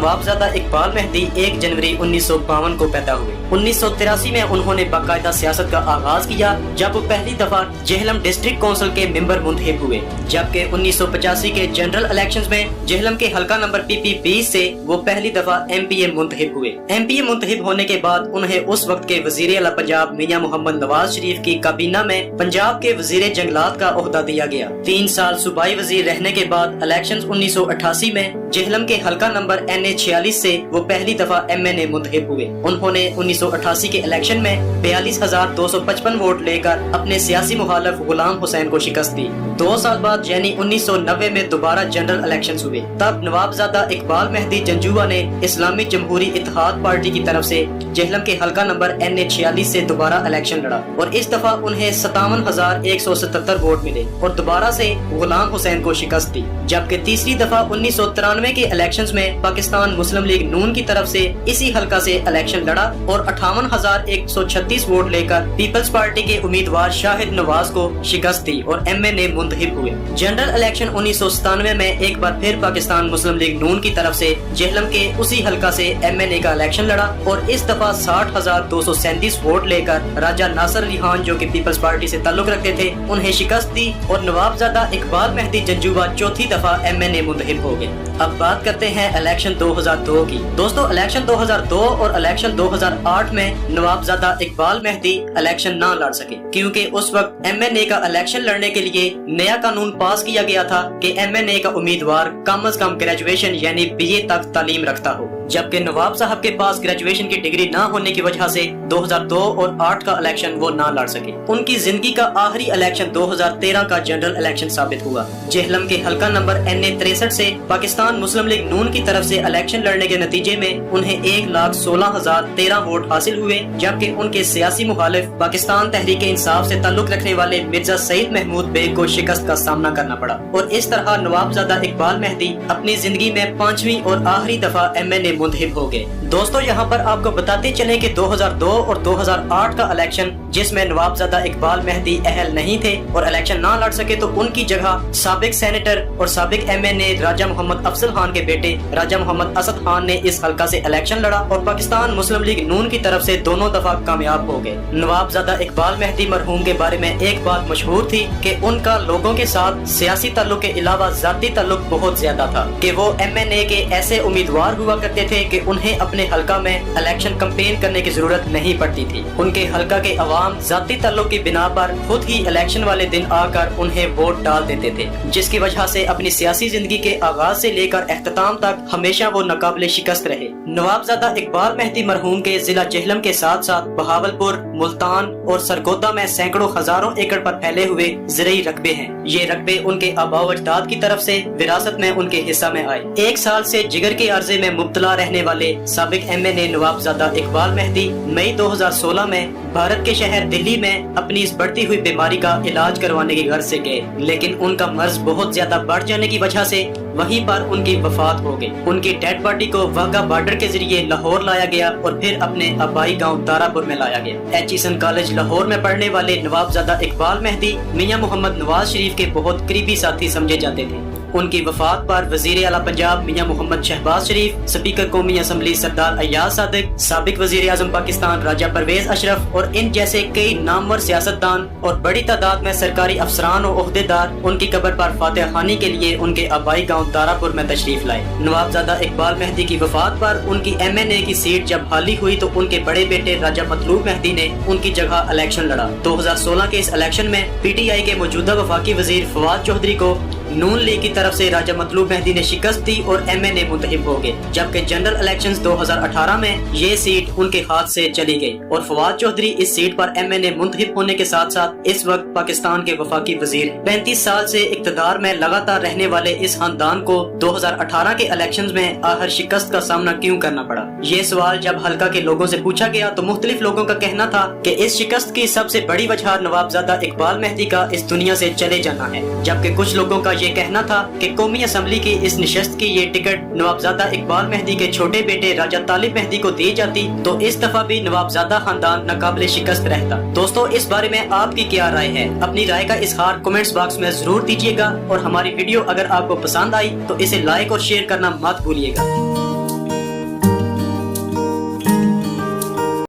नवाबजादा इकबाल मेहदी 1 जनवरी 1952 को पैदा हुए। 1983 में उन्होंने बाकायदा सियासत का आगाज किया जब वो पहली दफा जेहलम डिस्ट्रिक्ट काउंसिल के मेंबर मुंतखब हुए, जबकि 1985 के जनरल इलेक्शंस में जेहलम के हल्का नंबर PP 20 से वो पहली दफा MPA मुंतखब हुए। MPA मुंतखब होने के बाद उन्हें उस वक्त के वजीर आला पंजाब मियां मोहम्मद नवाज शरीफ की काबीना में पंजाब के वजीर जंगलात का ओहदा दिया गया। 3 साल सूबाई वजीर रहने के बाद इलेक्शन 1988 में जेहलम के हल्का नंबर NA 46 से वो पहली दफा MNA मुंतखब हुए। उन्होंने 1988 के इलेक्शन में 42,255 वोट लेकर अपने सियासी मुखालिफ गुलाम हुसैन को शिकस्त दी। 2 साल बाद यानी 1990 में दोबारा जनरल इलेक्शन हुए। तब नवाबजादा इकबाल मेहदी जंजुआ ने इस्लामी जमहूरी इत्तेहाद पार्टी की तरफ से जेहलम के हल्का नंबर NA 46 से दोबारा इलेक्शन लड़ा और इस दफा उन्हें 57,177 वोट मिले और दोबारा से गुलाम हुसैन को शिकस्त दी। जबकि तीसरी दफा 1993 के इलेक्शंस में पाकिस्तान मुस्लिम लीग नून की तरफ से इसी हल्का से इलेक्शन लड़ा और 58,136 वोट लेकर पीपल्स पार्टी के उम्मीदवार शाहिद नवाज को शिकस्त दी और MNA मुंतखब हुए। जनरल इलेक्शन 1997 में एक बार फिर पाकिस्तान मुस्लिम लीग नून की तरफ से जेहलम के उसी हल्का से MNA का इलेक्शन लड़ा और इस दफा 60,237 वोट लेकर राजा नासिर अली खान जो कि पीपल्स पार्टी से ताल्लुक रखते थे उन्हें शिकस्त दी और नवाबजादा इकबाल मेहदी जंजुआ चौथी दफा MNA मुंतखब हो गए। अब बात करते हैं इलेक्शन 2002 की। दोस्तों, इलेक्शन 2002 और इलेक्शन 2008 में नवाबजादा इकबाल मेहदी इलेक्शन ना लड़ सके क्योंकि उस वक्त MNA का इलेक्शन लड़ने के लिए नया कानून पास किया गया था कि MNA का उम्मीदवार कम से कम ग्रेजुएशन यानी BA तक तालीम रखता हो, जबकि नवाब साहब के पास ग्रेजुएशन की डिग्री ना होने की वजह से 2002 और 8 का इलेक्शन वो ना लड़ सके। उनकी जिंदगी का आखिरी इलेक्शन 2013 का जनरल इलेक्शन साबित हुआ। जेहलम के हल्का नंबर NA 63 से पाकिस्तान मुस्लिम लीग नून की तरफ से इलेक्शन लड़ने के नतीजे में उन्हें 1,16,013 वोट हासिल हुए, जबकि उनके सियासी मुखालिफ पाकिस्तान तहरीक इंसाफ से ताल्लुक रखने वाले मिर्जा सईद महमूद बेग को शिकस्त का सामना करना पड़ा और इस तरह नवाबजादा इकबाल मेहदी अपनी जिंदगी में 5वीं और आखिरी दफा MNA मुंतखब हो गए। दोस्तों, यहाँ पर आपको बताते चले कि 2002 और 2008 का इलेक्शन जिसमें नवाबजादा इकबाल मेहदी अहल नहीं थे और इलेक्शन ना लड़ सके तो उनकी जगह साबिक सेनेटर और साबिक MNA राजा मोहम्मद अफजल खान के बेटे राजा मोहम्मद असद खान ने इस हल्का से इलेक्शन लड़ा और पाकिस्तान मुस्लिम लीग नून की तरफ से दोनों दफा कामयाब हो गए। नवाबजादा इकबाल मेहदी मरहूम के बारे में एक बात मशहूर थी कि उनका लोगों के साथ सियासी ताल्लुक के अलावा जाती ताल्लुक बहुत ज्यादा था कि वो MNA के ऐसे उम्मीदवार हुआ करते थे कि उन्हें अपने हल्का में इलेक्शन कैंपेन करने की जरूरत नहीं पड़ती थी। उनके हल्का के अवाम जाती ताल्लुक की बिना पर खुद ही इलेक्शन वाले दिन आकर उन्हें वोट डाल देते थे, जिसकी वजह से अपनी सियासी जिंदगी के आगाज से लेकर अख्ताम तक हमेशा वो नाकाबिले शिकस्त रहे। नवाबजादा इकबाल मेहदी मरहूम के जिला जेहलम के साथ साथ बहावलपुर, मुल्तान और सरगोदा में सैकड़ों हजारों एकड़ पर फैले हुए ज़रई रकबे हैं। ये रकबे उनके आबा व अजदाद की तरफ से विरासत में उनके हिस्सा में आए। 1 साल से जिगर के अर्जे में मुब्तला रहने वाले साबिक MNA नवाबजादा इकबाल मेहदी मई 2016 में भारत के शहर दिल्ली में अपनी इस बढ़ती हुई बीमारी का इलाज करवाने की गर्ज से गए, लेकिन उनका मर्ज बहुत ज्यादा बढ़ जाने की वजह से वहीं पर उनकी वफात हो गई। उनकी डेड बॉडी को वाघा बॉर्डर के जरिए लाहौर लाया गया और फिर अपने आबाई गांव दारापुर में लाया गया। एचईसन कॉलेज लाहौर में पढ़ने वाले नवाबजादा इकबाल मेहदी मियां मोहम्मद नवाज शरीफ के बहुत करीबी साथी समझे जाते थे। उनकी वफात पर वजीर आला पंजाब मियां मोहम्मद शहबाज शरीफ, स्पीकर कौमी असम्बली सरदार अय्याज सादिक, साबिक वजीर आजम पाकिस्तान राजा परवेज अशरफ और इन जैसे कई नामवर सियासतदान और बड़ी तादाद में सरकारी अफसरान और ओहदेदार उनकी कब्र पर फातिहा खानी के लिए उनके आबाई गांव दारापुर में तशरीफ लाए। नवाबजादा इकबाल मेहदी की वफात पर उनकी MNA की सीट जब खाली हुई तो उनके बड़े बेटे राजा मतलूब मेहदी ने उनकी जगह इलेक्शन लड़ा। 2016 के इस इलेक्शन में PTI के मौजूदा वफाकी वजीर फवाद चौधरी को नून लीग की तरफ से राजा मतलूब मेहदी ने शिकस्त दी और MNA मुंतखब हो गए, जबकि जनरल इलेक्शंस 2018 में ये सीट उनके हाथ से चली गई और फवाद चौधरी इस सीट पर MNA मुंतखब होने के साथ साथ इस वक्त पाकिस्तान के वफाकी वजीर। 35 साल से इक्तदार में लगातार रहने वाले इस खानदान को 2018 के इलेक्शंस में आखिर शिकस्त का सामना क्यों करना पड़ा? ये सवाल जब हल्का के लोगों से पूछा गया तो मुख्तलिफ लोगों का कहना था कि इस शिकस्त की सबसे बड़ी वजह नवाबजादा इकबाल मेहदी का इस दुनिया से चले जाना है, जबकि कुछ लोगों का ये कहना था कि कौमी असम्बली की इस निशस्त की ये टिकट नवाबजादा इकबाल मेहदी के छोटे बेटे राजा तालिब मेहदी को दी जाती तो इस दफा भी नवाबजादा खानदान नाकाबिले शिकस्त रहता। दोस्तों, इस बारे में आपकी क्या राय है? अपनी राय का इजहार कमेंट्स बॉक्स में जरूर दीजिएगा और हमारी वीडियो अगर आपको पसंद आई तो इसे लाइक और शेयर करना मत भूलिएगा।